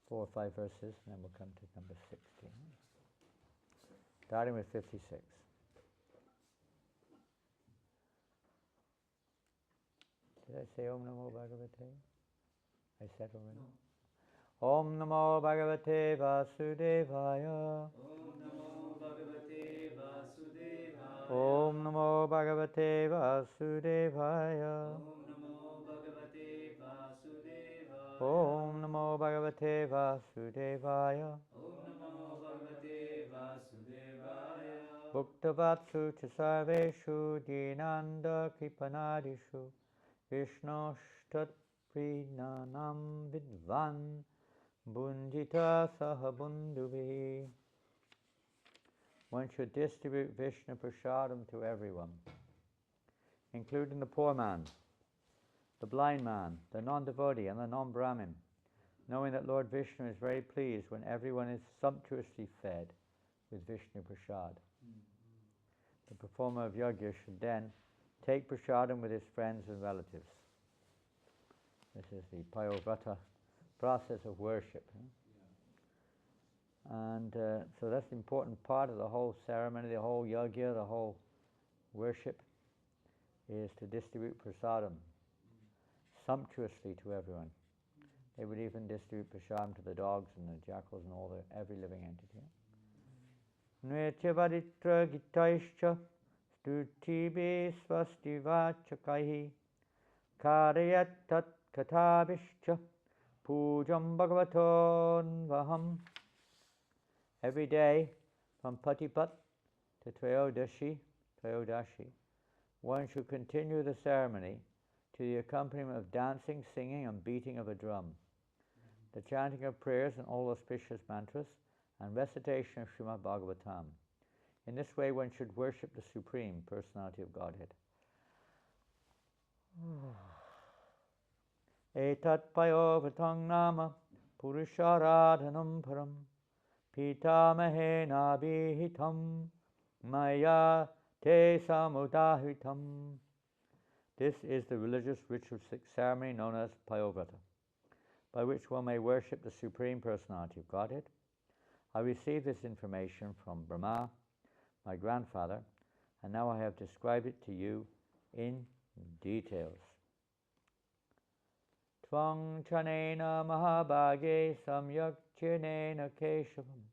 4 or 5 verses, and then we'll come to number 16. Starting with 56. Did I say Om Namo Bhagavate? I said already? No. Om Namo Bhagavate Vasudevaya. Om Namo Bhagavate Vasudevaya. Om Namo Bhagavate Vasudevaya. Om Namo Bhagavate Vasudevaya. Om Namo Bhagavate Vasudevaya. Om Namo Bhagavate Vasudevaya. Bhuktavatsu cha sarveshu dinanda kripanadishu Vishnoshtat prinanam vidvan bundita sahabunduvi. One should distribute Vishnu prasadam to everyone, including the poor man, the blind man, the non-devotee and the non-Brahmin, knowing that Lord Vishnu is very pleased when everyone is sumptuously fed with Vishnu prasad. The performer of yajna should then take prasadam with his friends and relatives. This is the payovrata process of worship. And so that's the important part of the whole ceremony, the whole yajna, the whole worship, is to distribute prasadam sumptuously to everyone. They would even distribute prasadam to the dogs and the jackals and every living entity. Nvetyavaditra gitaischa stutibe svastivachakaihi karayat tat katabishcha pujam bhagavaton vaham. Every day from Patipat to Trayodashi, one should continue the ceremony to the accompaniment of dancing, singing and beating of a drum, the chanting of prayers and all auspicious mantras, and recitation of Srimad Bhagavatam. In this way one should worship the Supreme Personality of Godhead. Etat payovatang nama purusharadhanam param pitamahena bihitam maya te samudahitam. This is the religious ritualistic ceremony known as payovrata, by which one may worship the Supreme Personality of Godhead. I received this information from Brahma, my grandfather, and now I have described it to you in details. Tvang chanena mahabhage samyak chinena keshavam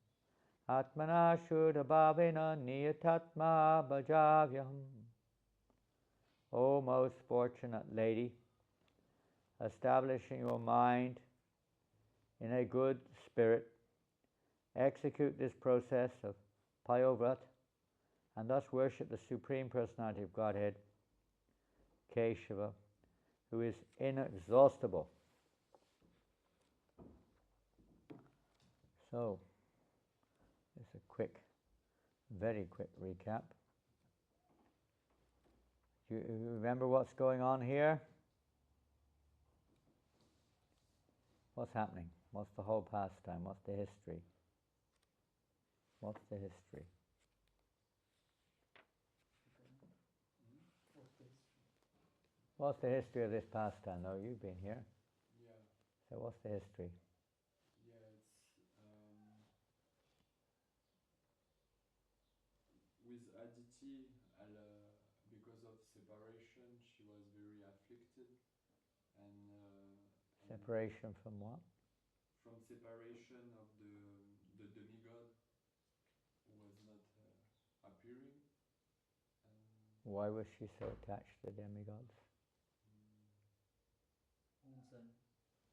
atmana shuddhabhavena niyatatma bhajavyam. O most fortunate lady, establishing your mind in a good spirit, execute this process of payovrat and thus worship the Supreme Personality of Godhead, Keshava, who is inexhaustible. So, this is a very quick recap. Do you remember what's going on here? What's happening? What's the whole pastime? What's the history? What's the history? What's the history of this pastime? No, you've been here. Yeah. So what's the history? Yeah, it's with Aditi, because of separation, she was very afflicted, and Separation from what? From separation of the demigod who was not appearing. And Why was she so attached to the demigods? Own son.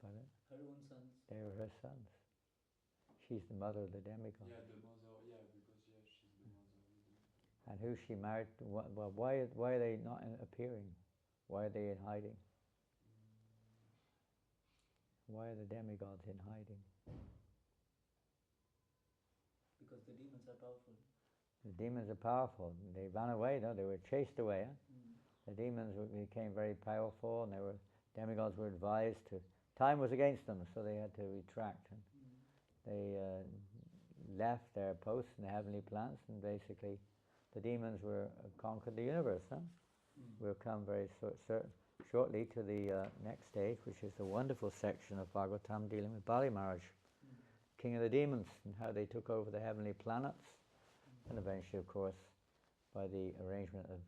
Pardon? Her own sons. They were her sons. She's the mother of the demigods. yeah, the mother. Yeah, because she's the mother of the demigod. And who's she married to? Well, why are they not appearing? Why are they in hiding? Why are the demigods in hiding? Because the demons are powerful. The demons are powerful. They ran away, no? They were chased away. Huh? The demons became very powerful, and demigods were advised to. Time was against them, so they had to retract. And they left their posts in the heavenly planets, and basically, the demons conquered the universe. Huh? We'll come very shortly to the next stage, which is the wonderful section of Bhagavatam dealing with Bali Maharaj, king of the demons, and how they took over the heavenly planets, and eventually, of course, by the arrangement of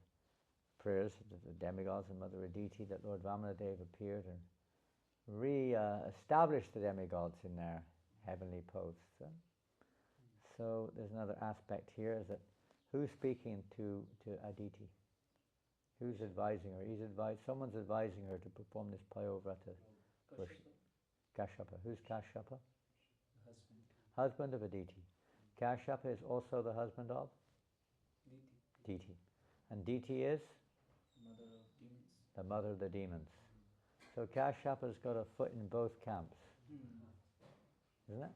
prayers of the demigods and Mother Aditi, that Lord Vamanadev appeared and re-established the demigods in their heavenly posts. So there's another aspect here, is that who's speaking to Aditi? Who's advising her? Someone's advising her to perform this Payovrata worship. Kashyapa. Who's Kashyapa? The husband. Husband of Aditi. Kashyapa is also the husband of Diti. And Diti is? Mother of demons. The mother of the demons. So Kashyapa's got a foot in both camps. Isn't it?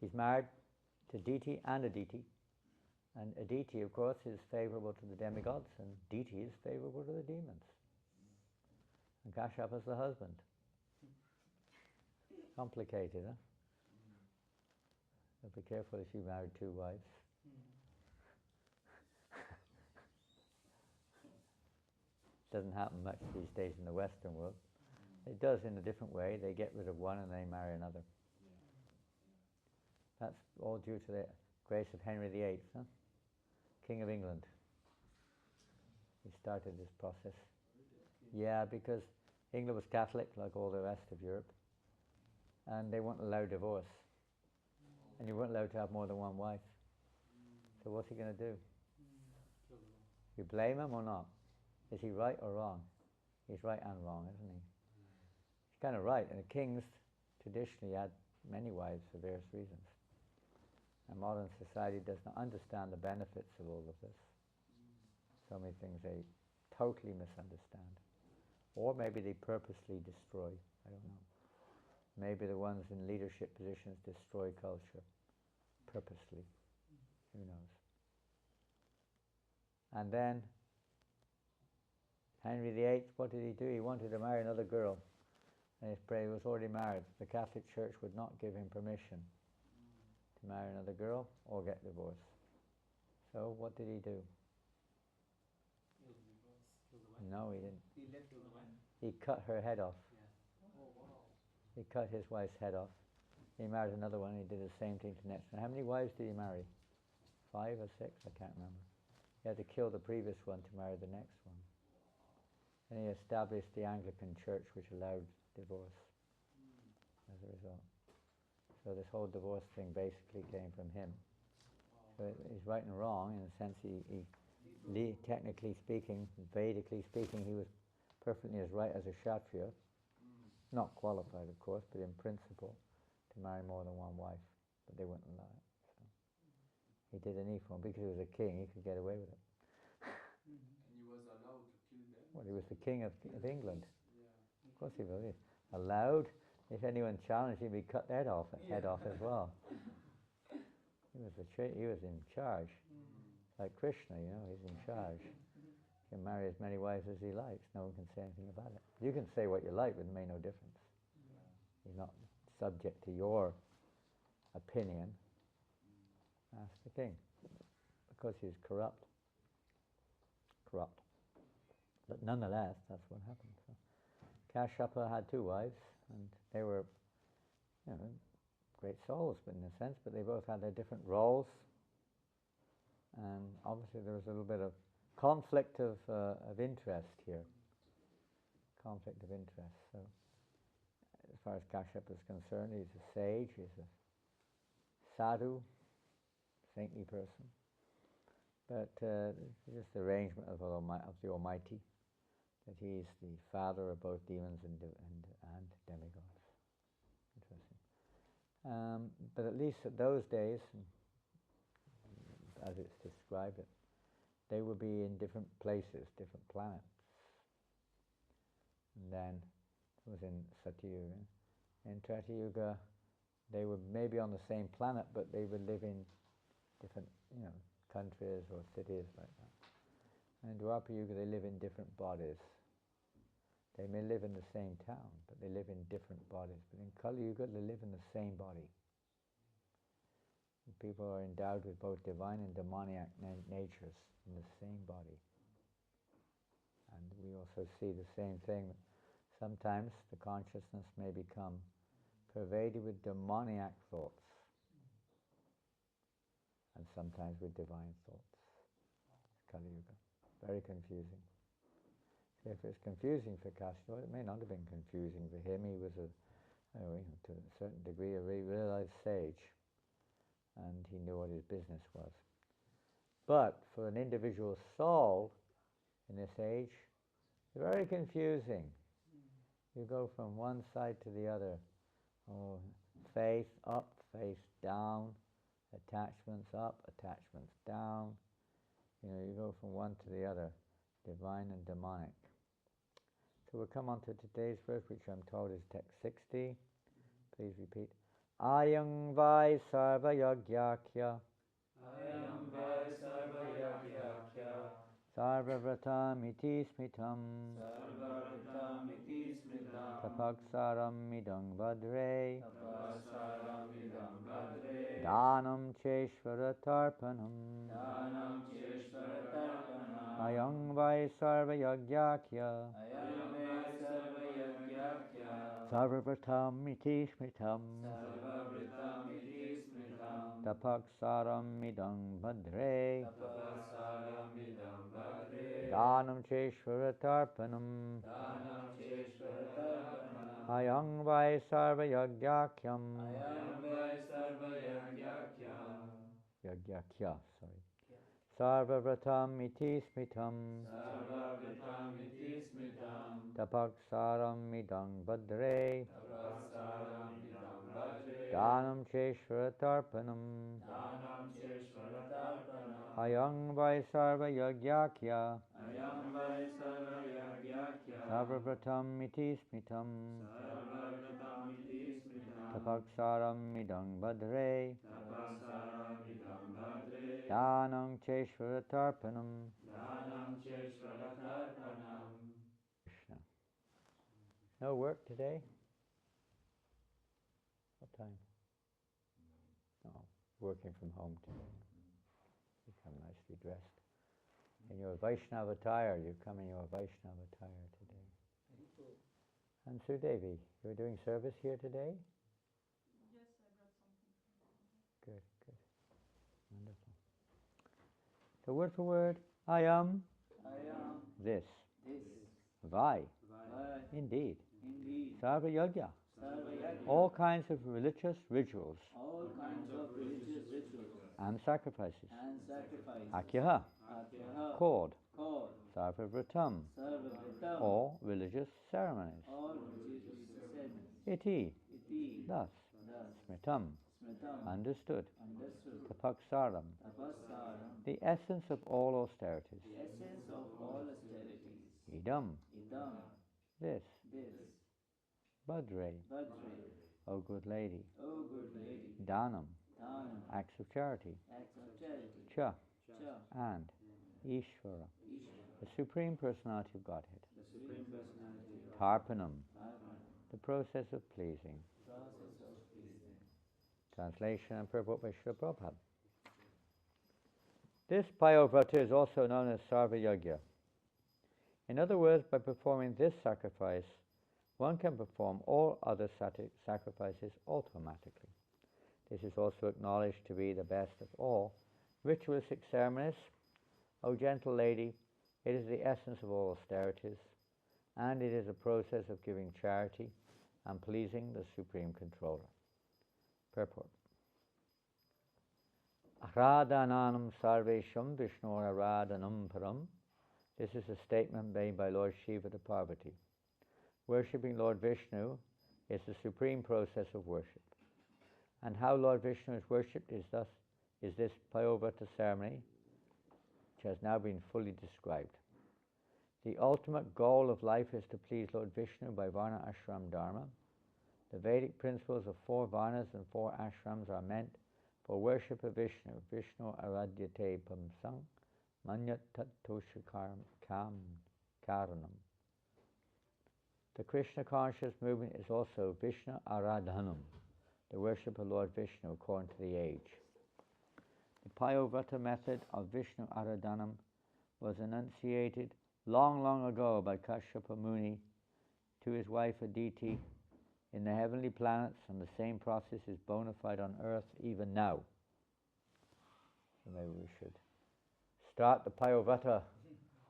He's married to Diti and Aditi. And Aditi, of course, is favourable to the demigods, and Diti is favourable to the demons. And Kashyapa is the husband. Complicated, huh? So be careful if you married two wives. Doesn't happen much these days in the Western world. It does in a different way. They get rid of one and they marry another. That's all due to the grace of Henry VIII, huh? King of England. He started this process. Yeah, because England was Catholic, like all the rest of Europe, and they wouldn't allow divorce. And you weren't allowed to have more than one wife. So what's he going to do? You blame him or not? Is he right or wrong? He's right and wrong, isn't he? He's kind of right. And the kings traditionally had many wives for various reasons. And modern society does not understand the benefits of all of this. So many things they totally misunderstand. Or maybe they purposely destroy. I don't know. Maybe the ones in leadership positions destroy culture purposely. Who knows? And then Henry VIII, what did he do? He wanted to marry another girl. And he was already married. The Catholic Church would not give him permission to marry another girl or get divorced. So what did he do? No, he didn't. He left the wife. He cut her head off. Yeah. Oh, wow. He cut his wife's head off. He married another one. He did the same thing to the next one. How many wives did he marry? 5 or 6? I can't remember. He had to kill the previous one to marry the next one. And he established the Anglican Church, which allowed divorce as a result. So this whole divorce thing basically came from him. So he's right and wrong in the sense technically speaking, Vedically speaking, he was perfectly as right as a Kshatriya. Not qualified, of course, but in principle, to marry more than one wife. But they wouldn't allow it. So he did an ephod. Because he was a king, he could get away with it. And he was allowed to kill them? Well, he was the king of England. Yeah. Of course he was. Allowed. If anyone challenged him, he'd cut their head off as well. He was in charge. Like Krishna, he's in charge. He can marry as many wives as he likes. No one can say anything about it. You can say what you like, but it made no difference. He's not subject to your opinion. Ask the king. Because he's corrupt. But nonetheless, that's what happened. So, Kashyapa had 2 wives, and they were, great souls, but in a sense, but they both had their different roles. And obviously there was a little bit of conflict of interest here. Conflict of interest. So, as far as Kashyapa is concerned, he's a sage, he's a sadhu, saintly person. But it's just the arrangement of the Almighty, that he's the father of both demons and demigods. Interesting. But at least at those days, as it's described, they would be in different places, different planets. And then it was in Satyuga. In Tretayuga, they were maybe on the same planet, but they would live in different, countries or cities like that. And in Dwapara Yuga, they live in different bodies. They may live in the same town, but they live in different bodies. But in Kali Yuga, they live in the same body. And people are endowed with both divine and demoniac natures in the same body. And we also see the same thing. Sometimes the consciousness may become pervaded with demoniac thoughts, and sometimes with divine thoughts. Kali Yuga. Very confusing. If it's confusing for Kashyapa, it may not have been confusing for him. He was to a certain degree a realized sage, and he knew what his business was. But for an individual soul in this age, it's very confusing. You go from one side to the other. Oh, faith up, faith down, attachments up, attachments down. You go from one to the other, divine and demonic. So we'll come on to today's verse, which I'm told is text 60. Please repeat. Ayang vai sarva yagyakya. Ayam vai sarva yagyakya. Sarva vratam iti smitam. Sarva vratam iti smritam. Tapaksaram midang vadre. Tapassaram idam bhadre. Dhanam cheshvara tarpanam. Dhanam cheshvara tarpanam. Ayang vai sarva yagyakya. Ayam vai sarva yagyakya. Sarva vratam iti smitam. Sarva vratam iti smritam. Tapaksaram midang vadre. Tapassaram idam bhadre. Dhanam cheshvara tarpanam. Dhanam cheshvara tarpanam. Ayang vai sarva yagyakyam. Ayam vai sarva yagyakya. Yagyakya, sorry. Sarva vratam iti smitam. Sarva vratam iti smritam. Tapaksaram midang vadre. Tapassaram idam bhadre. Dhanam cheshvara tarpanam. Dhanam cheshvara tarpanam. Ayang vai sarva yagyakya. Ayam vai sarva yagyakya. Sarva vratam iti smitam. Sarva vratam iti smritam. Tapaksaram midang vadre. Tapassaram idam bhadre. Dhanam cheshvara tarpanam. Dhanam cheshvara tarpanam. Krishna. No work today? What time? No, working from home today. You come nicely dressed. In your Vaishnava attire, you come in your Vaishnava attire today. And Sudevi, you're doing service here today? Yes, I brought something from home. Good, good. Wonderful. So word for word, I am this. This. Vai, Vai. indeed. Indeed. Sarva yagya. Sarva yagya. All kinds of religious rituals All kinds of religious rituals and sacrifices. and sacrifices. Akyaha, Akyaha. called Called. Sarva vratam, Sarva vratam. or religious ceremonies. All religious ceremonies. Iti, Iti. thus, Thus. smritam, Smritam. understood. Understood. Tapaksaram, Tapassaram. the essence of all austerities. The essence of all austerities. Idam, Idam. this, This. Bhadre, Bhadre. O good lady. O good lady. Dhanam, Dhanam. acts of charity. Acts of charity. Cha, Cha. and Ishvara, Ishvara. the Supreme Personality of Godhead. The Supreme Personality of Tarpanam, Brahman. the process of pleasing. Process of pleasing. Translation and purport by Srila Prabhupada. This Payovrata is also known as Sarva Yagya. In other words, by performing this sacrifice, one can perform all other sacrifices automatically. This is also acknowledged to be the best of all ritualistic ceremonies. O gentle lady, it is the essence of all austerities, and it is a process of giving charity and pleasing the Supreme Controller. Purport. Aradhananam sarvesham Vishnur aradhanam param. This is a statement made by Lord Shiva to Parvati. Worshipping Lord Vishnu is the supreme process of worship. And how Lord Vishnu is worshipped is this Payovrata ceremony, which has now been fully described. The ultimate goal of life is to please Lord Vishnu by Varna Ashram Dharma. The Vedic principles of 4 Varnas and 4 Ashrams are meant for worship of Vishnu. Vishnu aradhyate pamsang manyat tattoshakaram karanam. The Krishna conscious movement is also Vishnu Aradhanam, the worship of Lord Vishnu according to the age. The Payovrata method of Vishnu Aradhanam was enunciated long, long ago by Kashyapa Muni to his wife Aditi in the heavenly planets, and the same process is bona fide on earth even now. So maybe we should start the Payovrata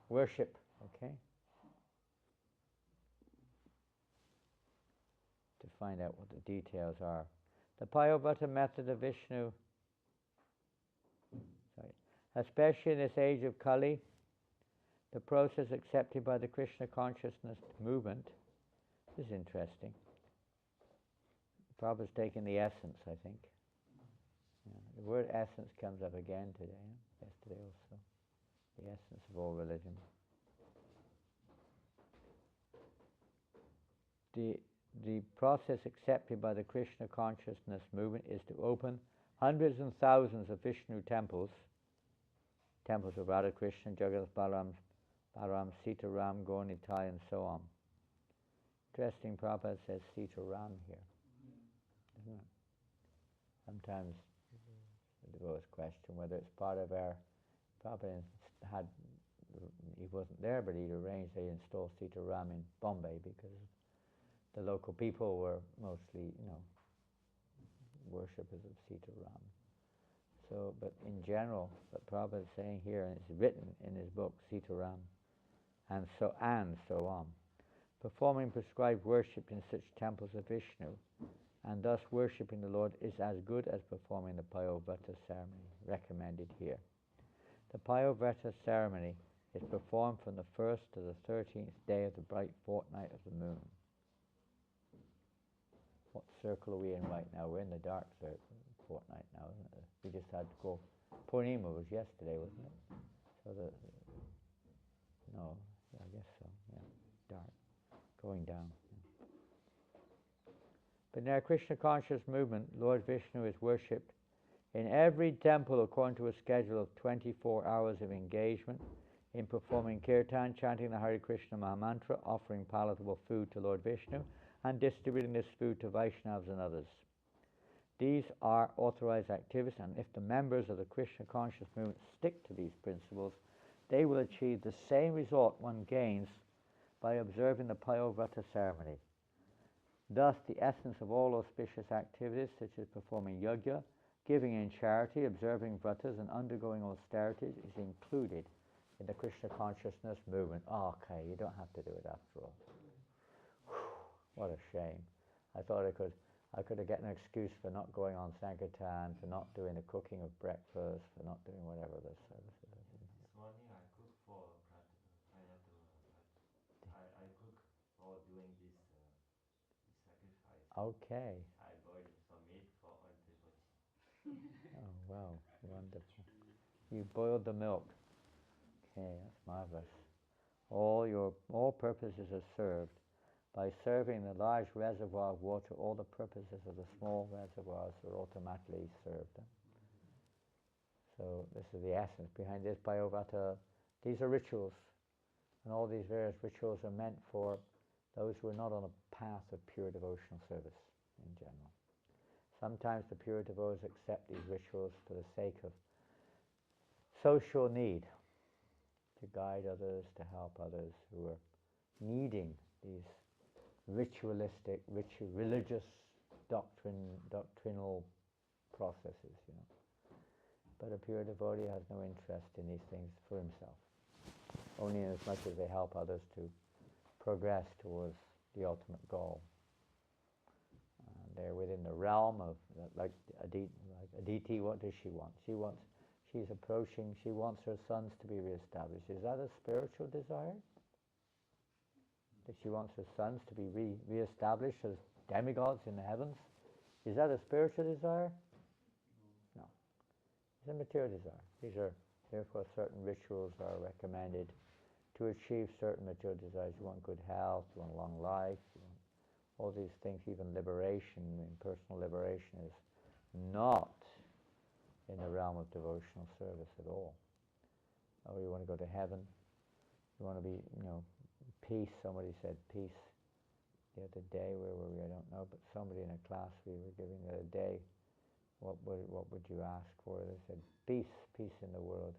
worship, okay? To find out what the details are. The Payovrata method of Vishnu, especially in this age of Kali, the process accepted by the Krishna consciousness movement is interesting. Prabhupada's taken the essence, I think. Yeah, the word essence comes up again today, yesterday also. The essence of all religion. The process accepted by the Krishna consciousness movement is to open hundreds and thousands of Vishnu temples, temples of Radha Krishna, Jagannath Balaram, Sita Ram, Gaur Nitai, and so on. Interesting, Prabhupada says Sita Ram here, isn't it? Sometimes the devotees question whether it's part of our. Prabhupada had, he wasn't there, but he'd arranged they install Sita Ram in Bombay because the local people were mostly, worshippers of Sita Ram. So, but in general, what Prabhupada is saying here, and it's written in his book, Sita Ram, and so on. Performing prescribed worship in such temples of Vishnu, and thus worshipping the Lord, is as good as performing the Payovrata ceremony, recommended here. The Payovrata ceremony is performed from the 1st to the 13th day of the bright fortnight of the moon. What circle are we in right now? We're in the dark fortnight now, isn't it? We just had to go. Purnima was yesterday, wasn't it? So I guess so. Yeah, dark, going down. Yeah. But in our Krishna conscious movement, Lord Vishnu is worshipped in every temple according to a schedule of 24 hours of engagement in performing kirtan, chanting the Hare Krishna Mahamantra, offering palatable food to Lord Vishnu, and distributing this food to Vaishnavas and others. These are authorized activities, and if the members of the Krishna conscious movement stick to these principles, they will achieve the same result one gains by observing the Payovrata ceremony. Thus, the essence of all auspicious activities, such as performing yajna, giving in charity, observing vratas, and undergoing austerities, is included in the Krishna consciousness movement. Oh, okay, you don't have to do it after all. What a shame. I thought I could have gotten an excuse for not going on Sankirtan, for not doing the cooking of breakfast, for not doing whatever the services are. This morning I cook for I cook for doing this sacrifice. Okay. I boiled some meat for all devotee. Oh, wow. Wonderful. You boiled the milk. Okay, that's marvelous. All purposes are served. By serving the large reservoir of water, all the purposes of the small reservoirs are automatically served. So this is the essence behind this Payovrata. These are rituals, and all these various rituals are meant for those who are not on a path of pure devotional service in general. Sometimes the pure devotees accept these rituals for the sake of social need, to guide others, to help others who are needing these ritualistic, religious doctrinal processes, But a pure devotee has no interest in these things for himself, only in as much as they help others to progress towards the ultimate goal. They're within the realm of, like Aditi, what does she want? She wants her sons to be reestablished. Is that a spiritual desire? That she wants her sons to be reestablished as demigods in the heavens? Is that a spiritual desire? No. It's a material desire. Therefore, certain rituals are recommended to achieve certain material desires. You want good health, you want a long life, you want all these things, even liberation, and personal liberation is not in the realm of devotional service at all. Oh, you want to go to heaven, you want to be, peace. Somebody said peace the other day. Where were we? I don't know. But somebody in a class we were giving the other day, what would you ask for? They said peace in the world.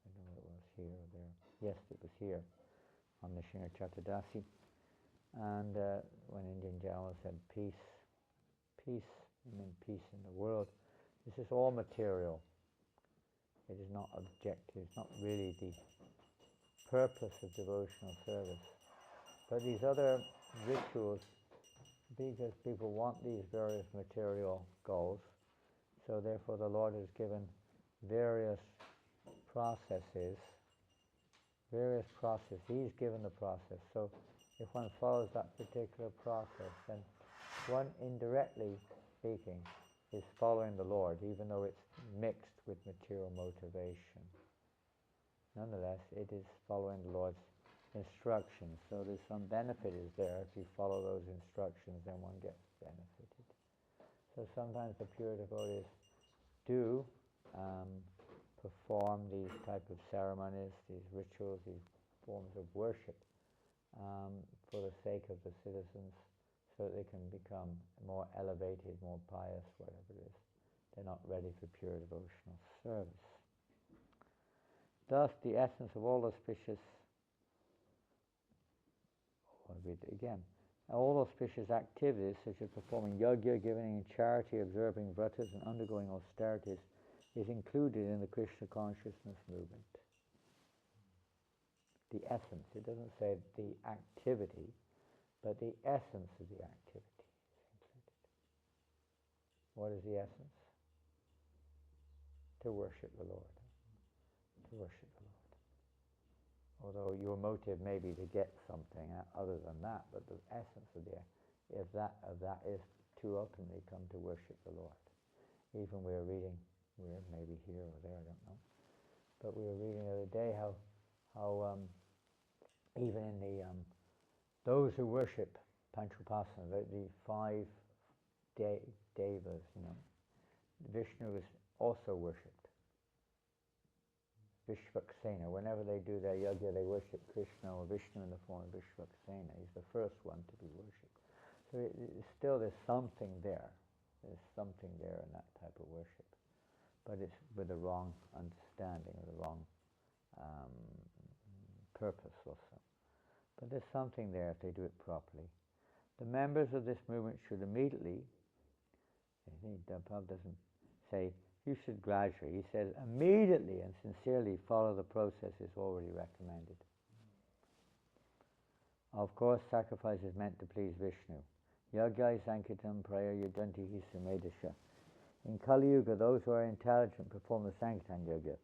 I don't know what it was, here or there. Yes, it was here on the Srimad Chaturdasi. And when Indian General said peace, peace, I mean peace in the world, this is all material. It is not objective, it's not really the purpose of devotional service. But these other rituals, because people want these various material goals, so therefore the Lord has given various processes. He's given the process. So if one follows that particular process, then one, indirectly speaking, is following the Lord, even though it's mixed with material motivation. Nonetheless, it is following the Lord's instructions. So there's some benefit is there. If you follow those instructions, then one gets benefited. So sometimes the pure devotees do perform these type of ceremonies, these rituals, these forms of worship for the sake of the citizens, so that they can become more elevated, more pious, whatever it is. They're not ready for pure devotional service. Thus, the essence of all auspicious, I'll read it again, all auspicious activities, such as performing yajna, giving in charity, observing vratas, and undergoing austerities, is included in the Krishna consciousness movement. The essence, it doesn't say the activity, but the essence of the activity is included. What is the essence? To worship the Lord. To worship the Lord. Although your motive may be to get something other than that, but the essence of that is to ultimately come to worship the Lord. Even we're maybe here or there, I don't know. But we were reading the other day how even in the those who worship Panchupasana, the 5 devas, Vishnu is also worshipped. Vishvaksena, whenever they do their yajna, they worship Krishna or Vishnu in the form of Vishvaksena. He's the first one to be worshipped. So still there's something there. There's something there in that type of worship. But it's with the wrong understanding, or the wrong purpose also. But there's something there if they do it properly. The members of this movement should immediately, Prabhupada doesn't say, you should gradually. He says, immediately and sincerely follow the processes already recommended. Of course, sacrifice is meant to please Vishnu. Yajna Sankirtan Praya Yudanti Sumedasha. In Kali Yuga, those who are intelligent perform the Sankirtan Yajna.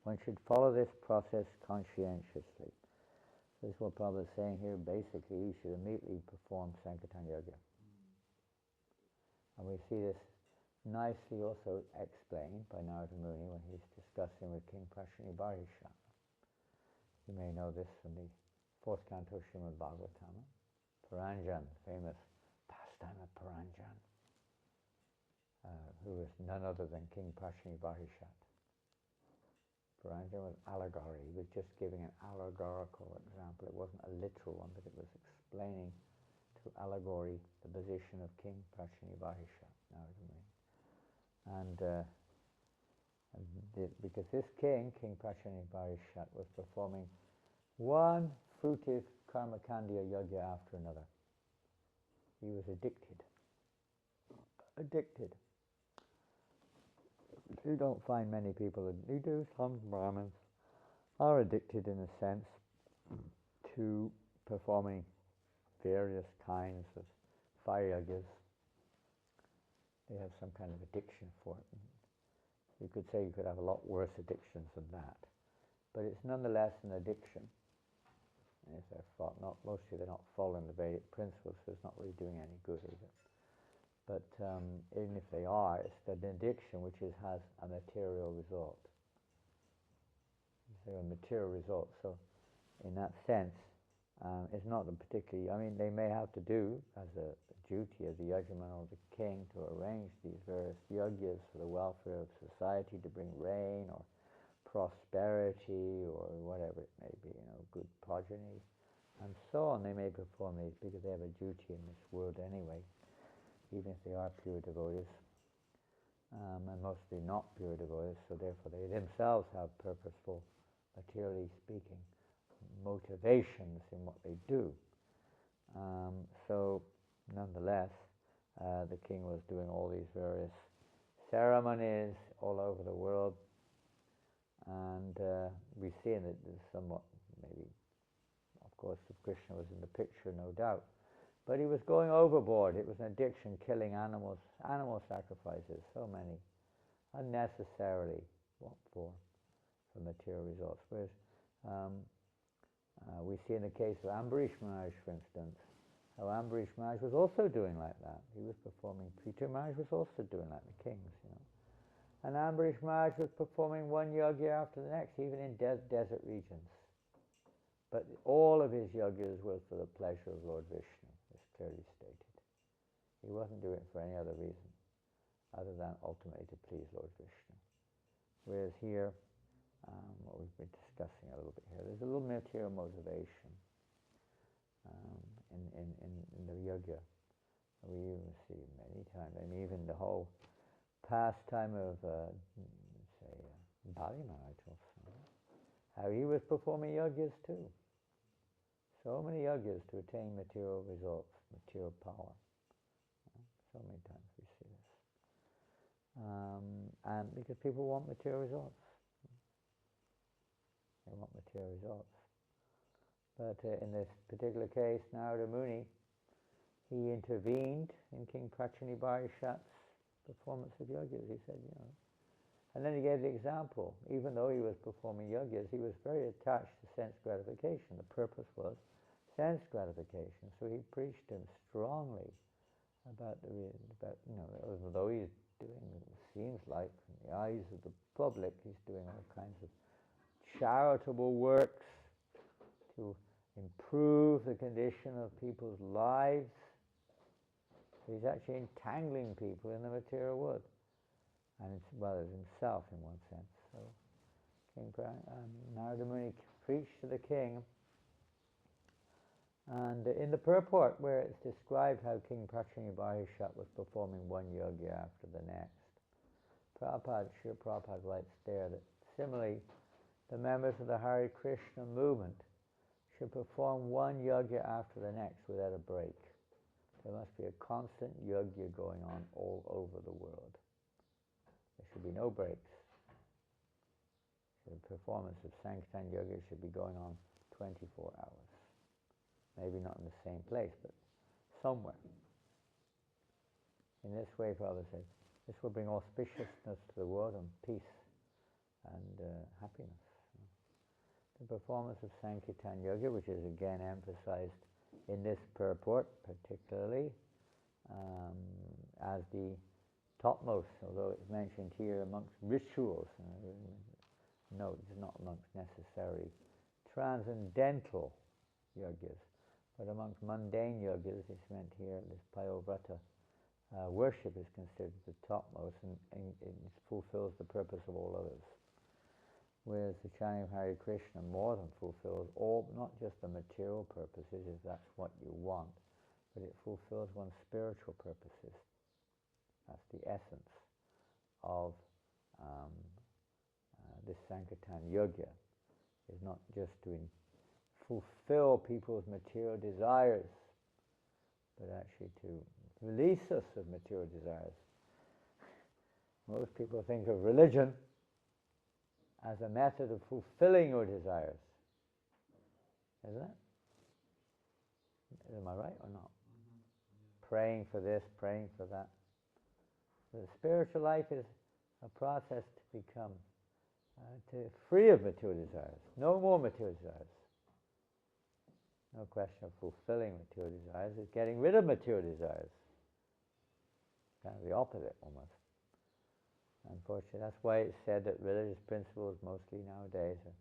One should follow this process conscientiously. This is what Prabhupada is saying here. Basically, you should immediately perform Sankirtan Yajna. And we see this nicely also explained by Narada Muni when he's discussing with King Prashanibharisha. You may know this from the 4th canto Srimad Bhagavatam. Paranjan, famous pastime of Paranjan, who was none other than King Prashanibharisha. Paranjan was allegory. He was just giving an allegorical example. It wasn't a literal one, but it was explaining through allegory the position of King Prashanibharisha, Narada Muni. And because this king, King Prashanibharisha, was performing one fruitive karmakandya yajna after another. He was addicted. Addicted. You don't find many people, you do, some Brahmins are addicted in a sense to performing various kinds of fire yajnas. They have some kind of addiction for it. You could say you could have a lot worse addictions than that. But it's nonetheless an addiction. And if mostly they're not following the Vedic principles, so it's not really doing any good, is it? But even if they are, it's an addiction which has a material result. So a material result. So in that sense, it's not particularly, they may have to do as a duty of the yajman or the king to arrange these various yajnas for the welfare of society, to bring rain or prosperity or whatever it may be, good progeny and so on. They may perform these because they have a duty in this world anyway, even if they are pure devotees, and mostly not pure devotees, so therefore they themselves have purposeful, materially speaking, motivations in what they do. So, nonetheless, the king was doing all these various ceremonies all over the world, and we see in it somewhat, maybe, of course, Krishna was in the picture, no doubt, but he was going overboard. It was an addiction, killing animals, animal sacrifices, so many, unnecessarily. What for? For material results. Whereas we see in the case of Ambarish Maharaj, for instance, how Ambarish Maharaj was also doing like that. He was performing, Peter Maharaj was also doing like the kings, you know. And Ambarish Maharaj was performing one yajna after the next, even in desert regions. But all of his yajnas were for the pleasure of Lord Vishnu, it's clearly stated. He wasn't doing it for any other reason, other than ultimately to please Lord Vishnu. Whereas here, what we've been discussing a little bit here, there's a little material motivation in the yoga. We even see many times, I mean, even the whole pastime of, Bali Maharaj also, how he was performing yajnas too. So many yajnas to attain material results, material power. So many times we see this. And because people want material results. They want material results. But in this particular case, Narada Muni, he intervened in King Prachani Barishat's performance of yajnas. He said, you know, and then he gave the example. Even though he was performing yajnas, he was very attached to sense gratification. The purpose was sense gratification. So he preached him strongly about you know, although he's doing, it seems like, in the eyes of the public, he's doing all kinds of charitable works to improve the condition of people's lives. He's actually entangling people in the material world, and it's, well, as himself in one sense. So King Narada Muni preached to the king, and in the purport where it's described how King Prachani Barishat was performing one yajna after the next, Srila Prabhupada writes there that similarly the members of the Hare Krishna movement should perform one yajna after the next without a break. There must be a constant yajna going on all over the world. There should be no breaks. The performance of Sankirtan Yoga should be going on 24 hours. Maybe not in the same place, but somewhere. In this way, Father said, this will bring auspiciousness to the world and peace and happiness. The performance of Sankirtan Yoga, which is again emphasized in this purport particularly as the topmost, although it's mentioned here amongst rituals. No, it's not amongst necessary transcendental yogas, but amongst mundane yogas, it's meant here, this Payovrata worship is considered the topmost, and it fulfills the purpose of all others. Whereas the chanting of Hare Krishna more than fulfills all, not just the material purposes, if that's what you want, but it fulfills one's spiritual purposes. That's the essence of this Sankirtan Yoga, is not just to fulfill people's material desires, but actually to release us of material desires. Most people think of religion as a method of fulfilling your desires. Isn't it? Am I right or not? Yeah. Praying for this, praying for that. The spiritual life is a process to become free of material desires. No more material desires. No question of fulfilling material desires. It's getting rid of material desires. Kind of the opposite almost. Unfortunately, that's why it's said that religious principles mostly nowadays are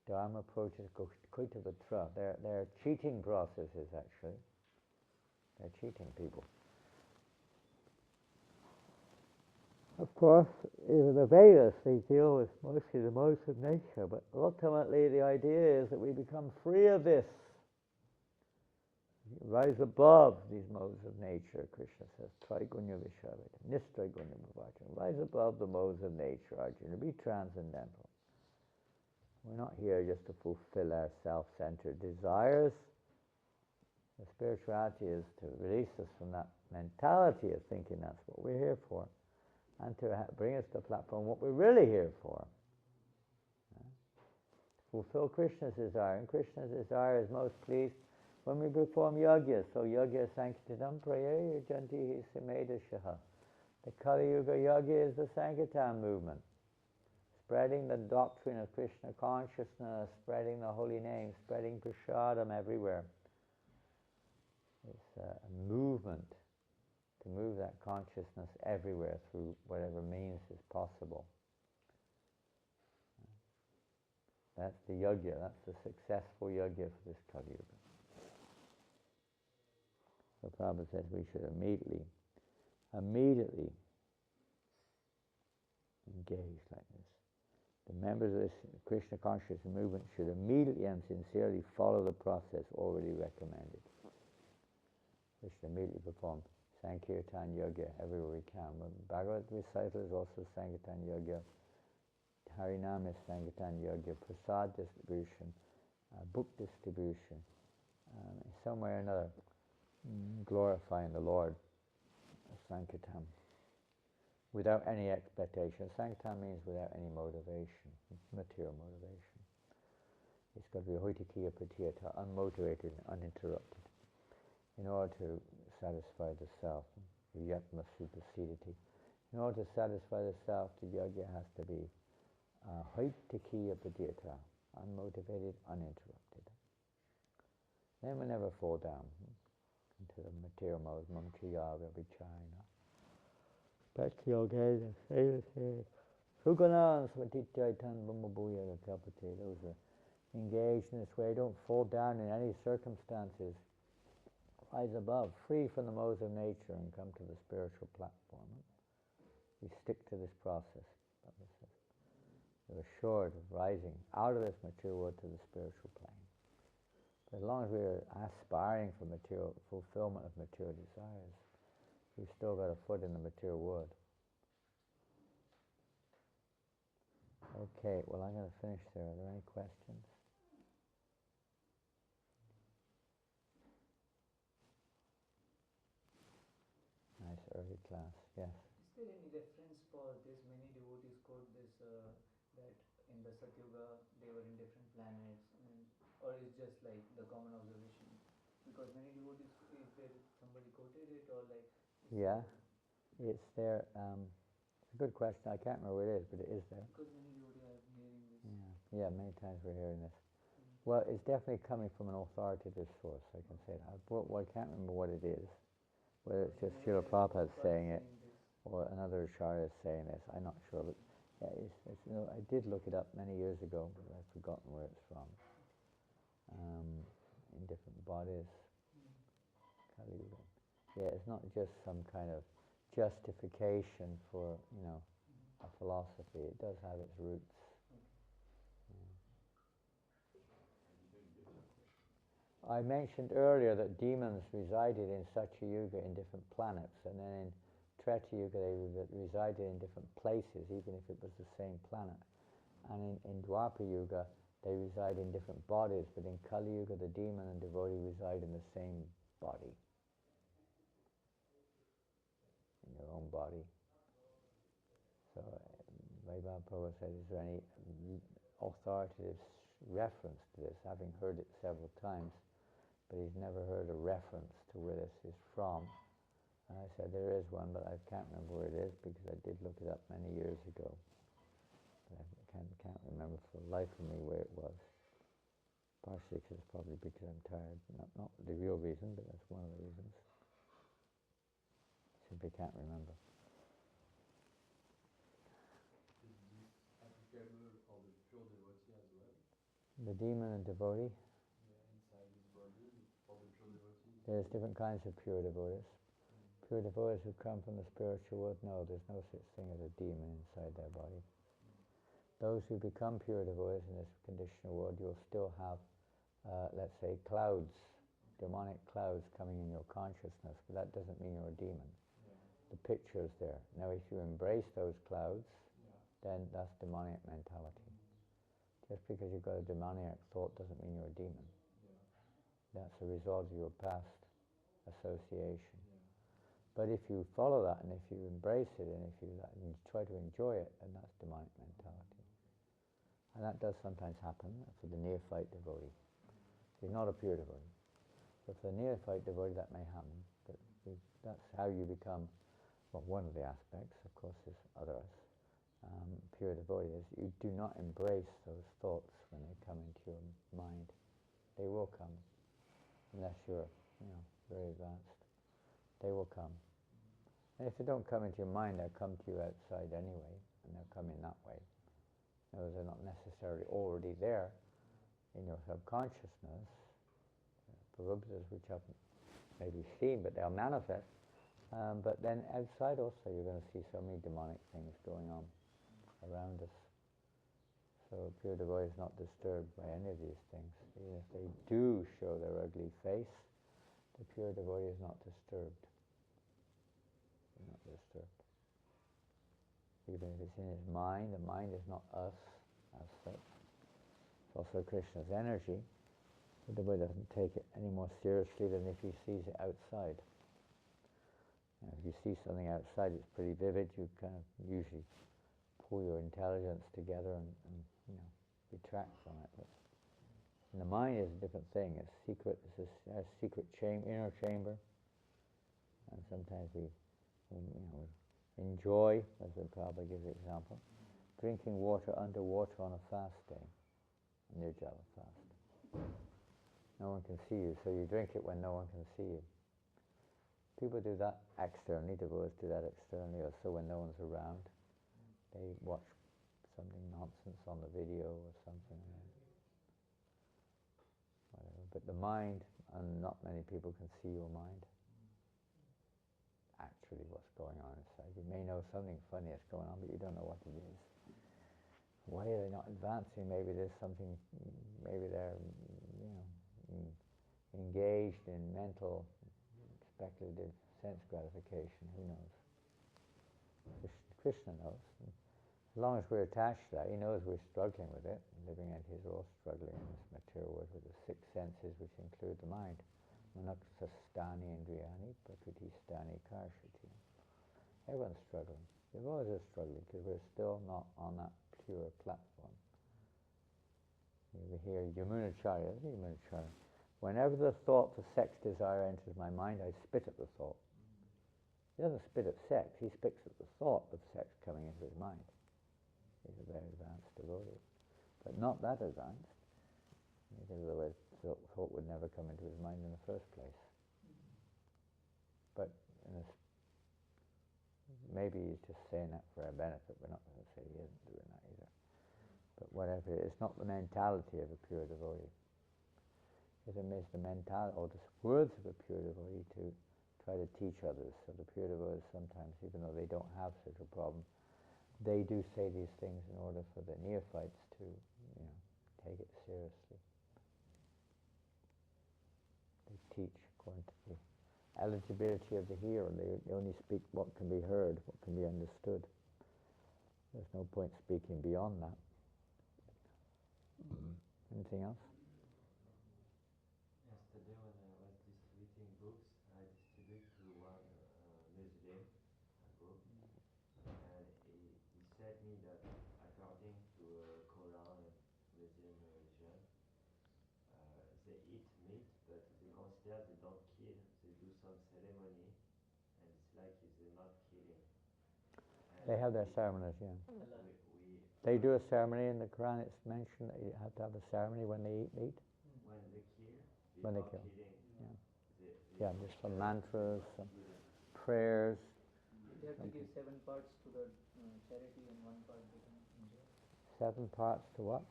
Dharma approaches Koitavatra. They're cheating processes, actually. They're cheating people. Of course, even the Vedas, they deal with mostly the modes of nature, but ultimately the idea is that we become free of this. Rise above these modes of nature, Krishna says, Traigunya Vishavita, Nistraigunya Bhavachan. Rise above the modes of nature, Arjuna, be transcendental. We're not here just to fulfill our self-centered desires. The spirituality is to release us from that mentality of thinking that's what we're here for, and to bring us to the platform what we're really here for. Fulfill Krishna's desire, and Krishna's desire is most pleased when we perform yajna. So yajna sankirtanam praya janti samedashaha. The Kali Yuga yajna is the Sankirtan movement, spreading the doctrine of Krishna consciousness, spreading the holy name, spreading prasadam everywhere. It's a movement to move that consciousness everywhere through whatever means is possible. That's the yajna, that's the successful yajna for this Kali Yuga. So Prabhupada says we should immediately engage like this. The members of this Krishna consciousness movement should immediately and sincerely follow the process already recommended. We should immediately perform Sankirtan Yoga everywhere we can. Bhagavad recital is also Sankirtan Yoga. Harinam is Sankirtan Yoga. Prasad distribution, book distribution, some way or another, glorifying the Lord. Sankirtan. Without any expectation. Sankirtan means without any motivation, material motivation. It's got to be hoitikiya pratiyata, unmotivated and uninterrupted, in order to satisfy the self, yatma supasidati. In order to satisfy the self, the yajna has to be hoitikiya pratiyata, unmotivated, uninterrupted. Then we never fall down into the material mode, mamchiyaga, vichayana. Those are engaged in this way, don't fall down in any circumstances. Rise above, free from the modes of nature, and come to the spiritual platform. We stick to this process. We're assured of rising out of this material world to the spiritual plane. But as long as we're aspiring for material fulfillment of material desires, we've still got a foot in the material world. Okay, well I'm going to finish there. Are there any questions? Nice early class, yes. Is there any reference for this? Many devotees quote this, that in the Satyuga they were in different planets, or is just like the common observation? Because many devotees, is there somebody quoted it, or like? Yeah, it's there. It's a good question. I can't remember where it is, but it is there. Because many devotees are hearing this. Yeah, many times we're hearing this. Well, it's definitely coming from an authoritative source, I can say that. I can't remember what it is. Whether it's just Srila Prabhupada saying it, or another Acharya is saying this, I'm not sure. But yeah, I did look it up many years ago, but I've forgotten where it's from. In different bodies. Kali Yuga. Yeah, it's not just some kind of justification for, a philosophy. It does have its roots. I mentioned earlier that demons resided in Satya Yuga in different planets, and then in Treta Yuga they resided in different places, even if it was the same planet. And in Dwapara Yuga they reside in different bodies, but in Kali Yuga the demon and devotee reside in the same body, in your own body. So Vaibhav Prabhu said, is there any authoritative reference to this, having heard it several times, but he's never heard a reference to where this is from. And I said, there is one, but I can't remember where it is, because I did look it up many years ago. But I can't remember for the life of me where it was. Partially because it's probably because I'm tired. Not the real reason, but that's one of the reasons. Simply can't remember. Is this applicable for the pure devotee as well? The demon and devotee? Yeah, inside his body, for the pure devotee? There's different kinds of pure devotees. Pure devotees who come from the spiritual world, no, there's no such thing as a demon inside their body. Those who become pure devotees in this conditional world, you'll still have, let's say, clouds, demonic clouds coming in your consciousness, but that doesn't mean you're a demon. The picture is there. Now, if you embrace those clouds, then that's demoniac mentality. Just because you've got a demoniac thought doesn't mean you're a demon. that's a result of your past association. Yeah. But if you follow that, and if you embrace it, and if you try to enjoy it, then that's demonic mentality. And that does sometimes happen for the neophyte devotee. He's not a pure devotee. But for the neophyte devotee, that may happen. But that's how you become, well, one of the aspects, of course, there's others. Pure devotee is you do not embrace those thoughts when they come into your mind. They will come, unless you're, very advanced. They will come. And if they don't come into your mind, they'll come to you outside anyway, and they'll come in that way. No, they're not necessarily already there in your subconsciousness. Prarabdhas which haven't maybe seen, but they'll manifest. But then outside also, you're going to see so many demonic things going on around us. So pure devotee is not disturbed by any of these things. Even if they do show their ugly face, the pure devotee is not disturbed. He's not disturbed. Even if it's in his mind, the mind is not us as such. It's also Krishna's energy. The devotee doesn't take it any more seriously than if he sees it outside. If you see something outside, it's pretty vivid, you kind of usually pull your intelligence together and retract from it. But and the mind is a different thing. It's secret. It's a secret inner chamber. And sometimes we enjoy, as the Prabhupada gives the example, drinking water underwater on a fast day, a Nirjala fast. No one can see you, so you drink it when no one can see you. People do that externally, devotees do that externally, or so when no one's around. They watch something nonsense on the video or something. Whatever. But the mind, and not many people can see your mind. Actually what's going on inside. You may know something funny is going on, but you don't know what it is. Why are they not advancing? Maybe there's something, maybe they're engaged in mental, speculative sense gratification. Who knows? Krishna knows. As long as we're attached to that, he knows we're struggling with it. Living and he's all struggling in this material world with the six senses, which include the mind. Manakshastani indriyani, prakriti stani karshati. Everyone's struggling. The devotees are struggling because we're still not on that pure platform. You hear Yamunacharya. Whenever the thought for sex desire enters my mind, I spit at the thought. He doesn't spit at sex, he spits at the thought of sex coming into his mind. He's a very advanced devotee. But not that advanced, because otherwise thought would never come into his mind in the first place. But maybe he's just saying that for our benefit. We're not going to say he isn't doing that either. But whatever, it's not the mentality of a pure devotee. It is the mentality, or the words of a pure devotee to try to teach others. So the pure devotees sometimes, even though they don't have such a problem, they do say these things in order for the neophytes to, take it seriously. They teach according to the eligibility of the hearer. They only speak what can be heard, what can be understood. There's no point speaking beyond that. Anything else? Yesterday when I was distributing books, I distributed to one Muslim group, and he said me that according to Quran and Muslim religion, they eat meat, but they consider they don't kill. They do some ceremony, and it's like they're not killing. And They have their ceremonies, yeah. we They do a ceremony in the Quran. It's mentioned that you have to have a ceremony when they eat meat. when they kill, When they before kill. killing, Yeah. they Yeah, there's some mantras, some killing. prayers. They have to give 7 parts to the charity and 1 part they can enjoy. 7 parts to what?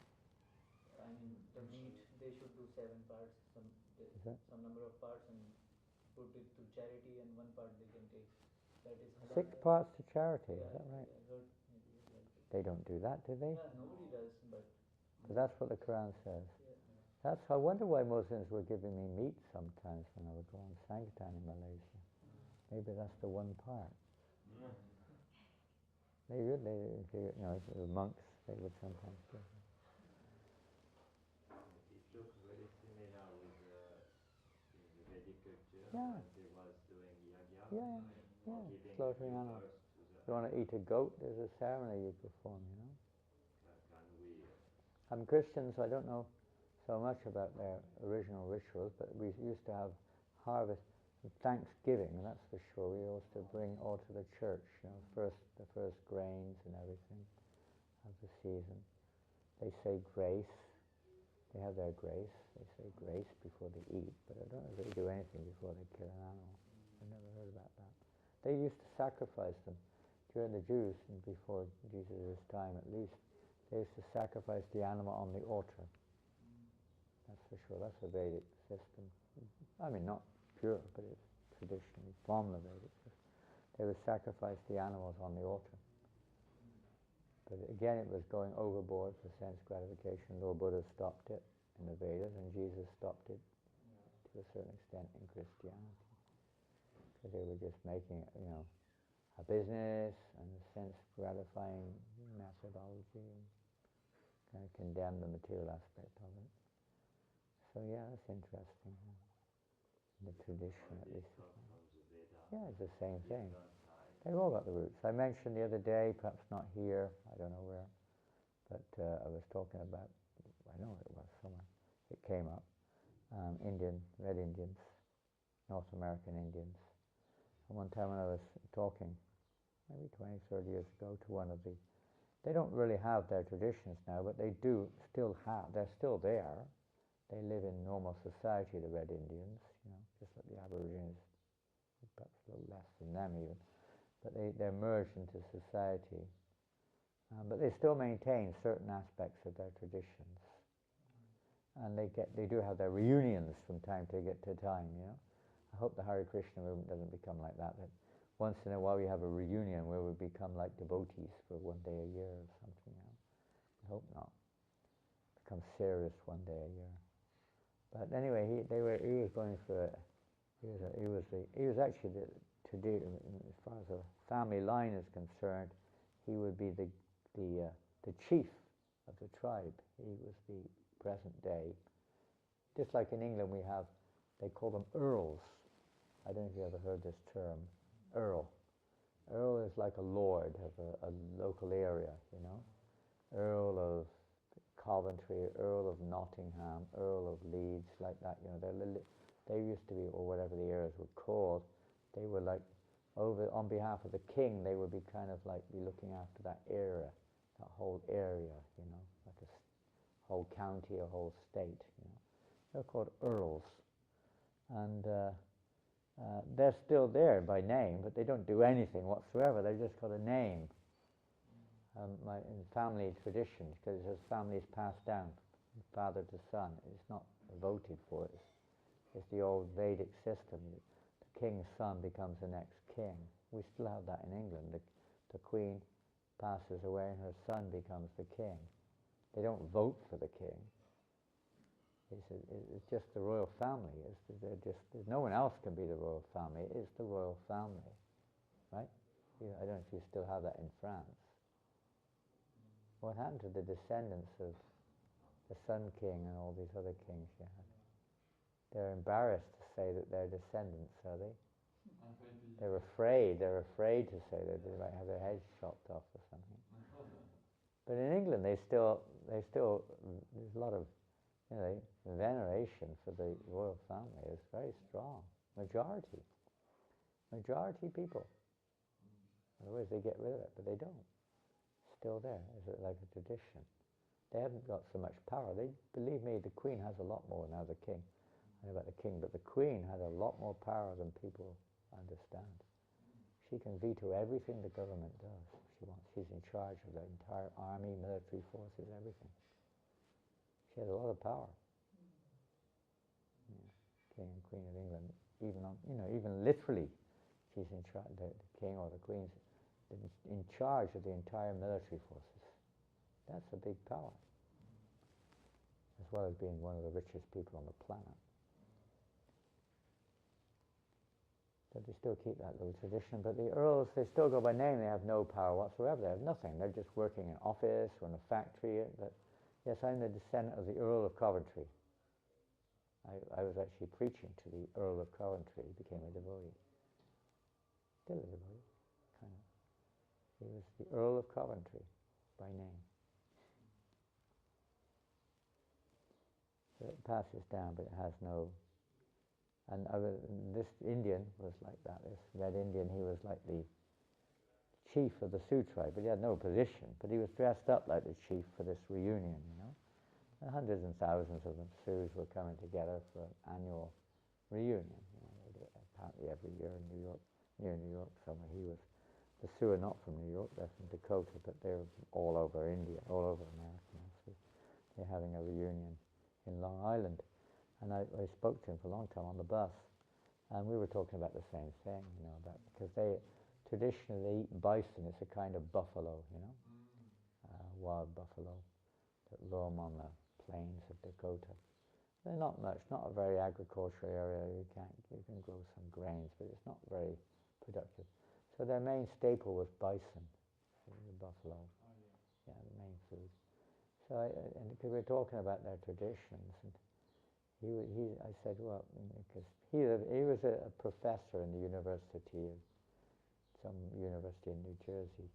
I mean, the meat, they should do 7 parts, some number of parts, and put it to charity, and 1 part they can take. That is halal. 6 parts to charity, is that Yeah, right? I heard maybe like it. They don't do that, do they? Yeah, nobody does, but But that's what the Quran says. yeah. I wonder why Muslims were giving me meat sometimes when I would go on Sankirtan in Malaysia. Maybe that's the 1 part. They would, the monks, they would sometimes do. It looked very similar with Yeah. They was doing yagya, Yeah, right? yeah, Giving slaughtering new animals. birth to the If you want to eat a goat, there's a ceremony you perform, you know. Can we? I'm Christian, so I don't know so much about their original rituals, but we used to have harvest, Thanksgiving, that's for sure. We used to bring all to the church, you know, the first grains and everything of the season. They say grace. They have their grace. They say grace before they eat, but I don't know if they do anything before they kill an animal. I never heard about that. They used to sacrifice them during the Jews, and before Jesus' time at least. They used to sacrifice the animal on the altar. That's for sure. That's a Vedic system. I mean, not pure, but it's traditionally from the Vedic system. They would sacrifice the animals on the altar. But again, it was going overboard for sense gratification. Lord Buddha stopped it in the Vedas, and Jesus stopped it to a certain extent in Christianity. Because they were just making it, you know, a business and a sense gratifying methodology, and kind of condemn the material aspect of it. So yeah, that's interesting. The tradition, at least. Yeah, it's the same thing. They've all got the roots. I mentioned the other day, perhaps not here, I don't know where, but I was talking about, I know it was somewhere, it came up, Red Indians, North American Indians. And one time when I was talking, maybe 20, 30 years ago, to one of the, they don't really have their traditions now, but they do still have, they're still there. They live in normal society, the Red Indians, you know, just like the Aborigines, perhaps a little less than them even. But they're merged into society. But they still maintain certain aspects of their traditions. And they do have their reunions from time to time, you know. I hope the Hare Krishna movement doesn't become like that, that once in a while we have a reunion where we become like devotees for one day a year or something, you know. I hope not. Become serious one day a year. But anyway, he was going for, he was actually as far as the family line is concerned, he would be the chief of the tribe. He was the present day. Just like in England we have, they call them earls. I don't know if you ever heard this term, earl. Earl is like a lord of a local area, you know. Earl of Coventry, Earl of Nottingham, Earl of Leeds, like that, you know. They used to be, or whatever the areas were called, they were like, on behalf of the king, they would be kind of like be looking after that area, that whole area, you know, like a whole county, a whole state, you know. They're called earls. And they're still there by name, but they don't do anything whatsoever. They've just got a name. In family traditions, because it says families passed down from father to son. It's not voted for. It's the old Vedic system. The king's son becomes the next king. We still have that in England. The queen passes away and her son becomes the king. They don't vote for the king. It's just the royal family. No one else can be the royal family. It's the royal family, right? I don't know if you still have that in France. What happened to the descendants of the Sun King and all these other kings you had? They're embarrassed to say that they're descendants, are they? They're afraid to say that they might have their heads chopped off or something. But in England, there's a lot of, you know, veneration for the royal family. It's very strong. Majority people. Otherwise they get rid of it, but they don't. Still there, is it like a tradition? They haven't got so much power. Believe me, the Queen has a lot more now. The King, I know about the King, but the Queen had a lot more power than people understand. She can veto everything the government does if she wants. She's in charge of the entire army, military forces, everything. She has a lot of power. Yeah. King and Queen of England, even literally, she's in charge. The King or the Queen's in charge of the entire military forces. That's a big power, as well as being one of the richest people on the planet. So they still keep that little tradition, but the earls, they still go by name. They have no power whatsoever. They have nothing. They're just working in an office or in a factory. But yes, I'm the descendant of the Earl of Coventry. I was actually preaching to the Earl of Coventry. He became a devotee. Still a devotee, kind of. He was the Earl of Coventry by name. So it passes down, but it has no. And this Indian was like that. This Red Indian, he was like the chief of the Sioux tribe, but he had no position. But he was dressed up like the chief for this reunion, you know. And hundreds and thousands of them Sioux were coming together for an annual reunion. You know, they do it apparently every year in New York, near New York somewhere. The Sioux are not from New York; they're from Dakota, but they're all over India, all over America. So they're having a reunion in Long Island. And I spoke to him for a long time on the bus, and we were talking about the same thing, you know, about because they traditionally eat bison. It's a kind of buffalo, you know, wild buffalo that roam on the plains of Dakota. They're not much, not a very agricultural area. You can grow some grains, but it's not very productive. So their main staple was bison, the buffalo. Oh, yeah. Yeah, the main food. So and because we're talking about their traditions, and I said, well, because he was a professor in the university of some university in New Jersey.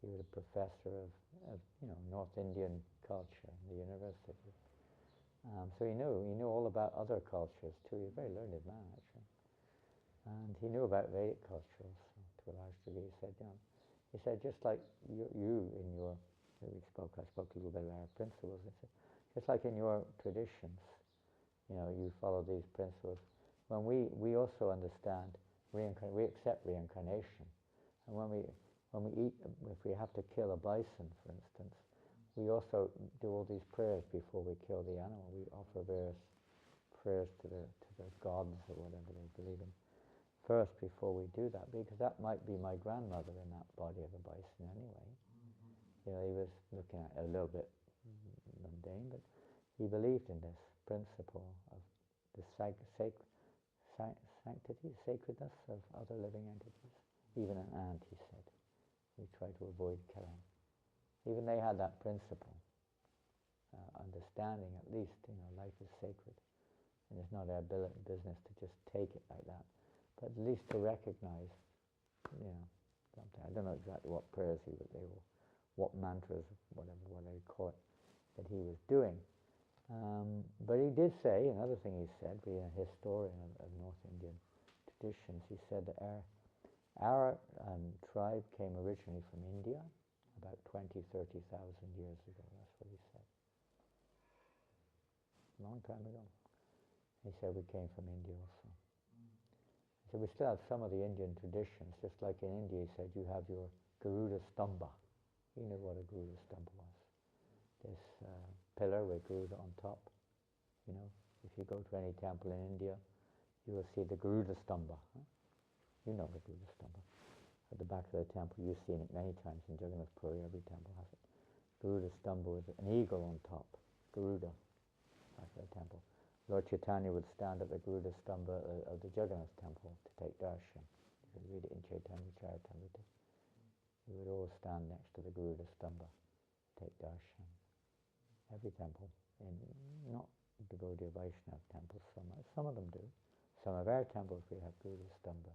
He was a professor of North Indian culture in the university. So he knew all about other cultures too. He's a very learned man, actually. And he knew about Vedic culture also, to a large degree. He said, just like you in your, I spoke a little bit about our principles. He said, just like in your traditions, you follow these principles. When we also understand we accept reincarnation, and when we eat, if we have to kill a bison, for instance, we also do all these prayers before we kill the animal. We offer various prayers to the gods or whatever they believe in first before we do that, because that might be my grandmother in that body of a bison anyway. He was looking at it a little bit mundane, but he believed in this principle of the sanctity, sacredness of other living entities. Even an ant, he said. We try to avoid killing. Even they had that principle, understanding at least, life is sacred. And it's not our business to just take it like that. But at least to recognize, something. I don't know exactly what prayers what mantras, what they call it, that he was doing. But he did say, another thing he said, being a historian of North Indian traditions, he said that our tribe came originally from India about 20,000, 30,000 years ago. That's what he said. A long time ago. He said we came from India also. So we still have some of the Indian traditions, just like in India, he said, you have your Garuda Stamba. He knew what a Garuda Stamba was. This pillar with Garuda on top. If you go to any temple in India, you will see the Garuda Stamba. Huh? You know the Garuda Stamba. At the back of the temple, you've seen it many times in Jagannath Puri, every temple has it. Garuda Stamba with an eagle on top. Garuda, back of the temple. Lord Chaitanya would stand at the Garuda Stamba of the Jagannath temple to take darshan. You can read it in Chaitanya Charitamrita. He would always stand next to the Garuda Stamba to take darshan. Every temple, not the Gaudiya Vaishnava temples, some of them do. Some of our temples we have Garuda Stamba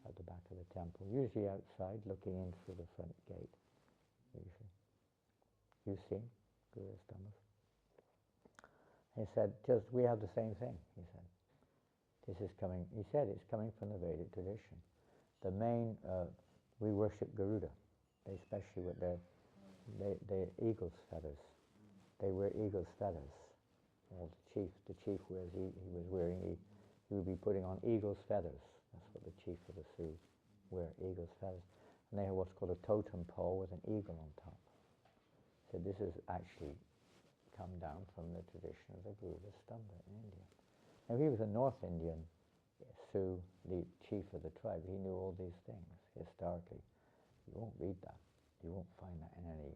at the back of the temple, usually outside looking in through the front gate, usually. You've seen Garuda Stambas? He said, we have the same thing, he said. He said it's coming from the Vedic tradition. The main, we worship Garuda, especially with their eagle's feathers. They wear eagle's feathers. Well, the chief wears, he would be putting on eagle's feathers. That's what the chief of the Sioux wear, eagle's feathers. And they have what's called a totem pole with an eagle on top. So this is actually come down from the tradition of the Garuda Stamba in India. Now he was a North Indian Sioux, the chief of the tribe. He knew all these things historically. You won't read that. You won't find that in any,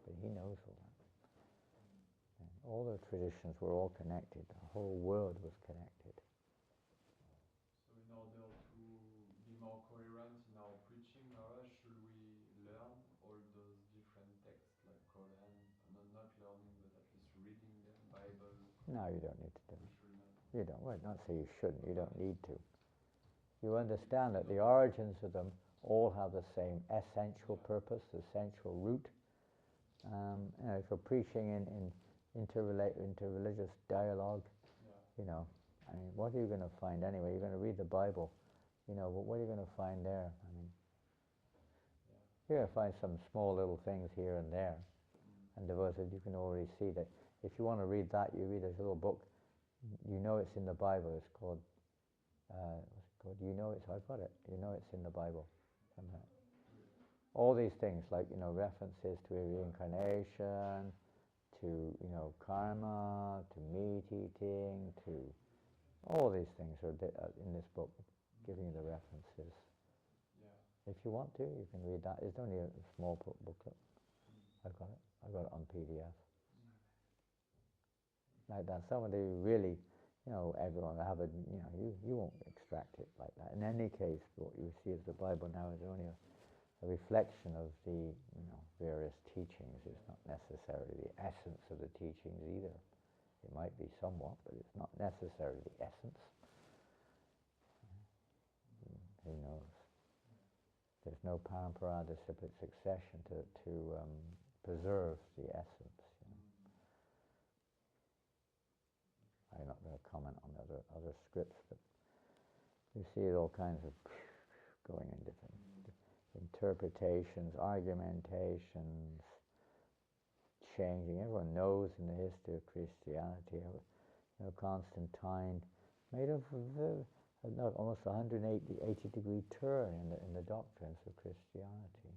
but he knows all that. And all the traditions were all connected. The whole world was connected. So in order to be more coherent in our preaching, Maharaj, should we learn all those different texts like Quran, not learning but at least reading them, Bible? No, you don't need to do We it. should not. You don't, well, not say you shouldn't, you don't need to. You understand that the origins of them all have the same essential purpose, the essential root. If you're preaching in interreligious dialogue, I mean, what are you going to find anyway? You're going to read the Bible, what are you going to find there? I mean, you're going to find some small little things here and there. And devoted, you can already see that. If you want to read that, you read this little book. It's in the Bible. It's called, what's it called? I've got it. It's in the Bible. All these things, like, references to reincarnation, to, karma, to meat eating, to all these things are in this book, giving you the references. If you want to, you can read that. It's only a small booklet. I've got it on PDF. Like that. Somebody really, everyone will have you won't extract it like that. In any case, what you see as the Bible now is only a reflection of the, various teachings. It's not necessarily the essence of the teachings either. It might be somewhat, but it's not necessarily the essence. Who knows? There's no parampara disciplic succession to preserve the essence. I'm not going to comment on other scripts, but you see all kinds of going in different interpretations, argumentations, changing. Everyone knows in the history of Christianity, Constantine made almost 180-degree turn in the doctrines of Christianity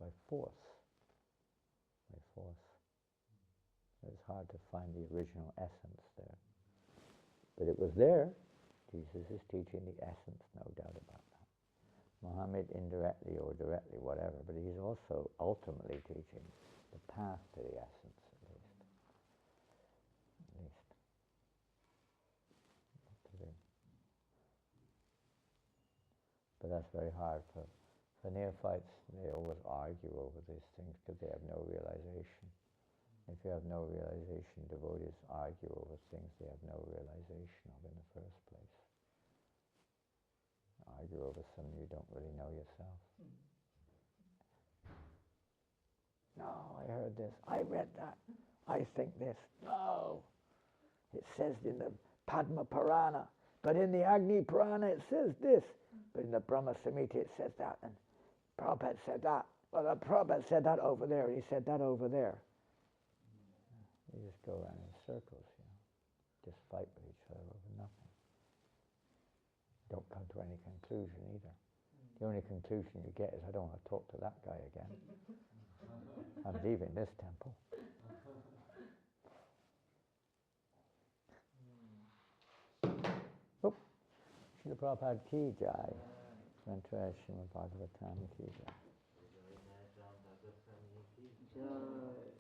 by force. It's hard to find the original essence there. But it was there. Jesus is teaching the essence, no doubt about that. Muhammad indirectly or directly, whatever, but he's also ultimately teaching the path to the essence, at least. What to do. But that's very hard for neophytes. They always argue over these things because they have no realization. If you have no realization, devotees argue over things they have no realization of in the first place. Argue over something you don't really know yourself. No, I heard this. I read that. I think this. No. It says in the Padma Purana, but in the Agni Purana it says this. But in the Brahma Samhita it says that. And Prabhupada said that. Well, the Prabhupada said that over there, and he said that over there. You just go around in circles, just fight with each other over nothing. Don't come to any conclusion either. The only conclusion you get is, I don't want to talk to that guy again. I'm leaving this temple. Oh, Srila Prabhupada ki jai. Mantra Srimad Bhagavatam ki jai. Jai.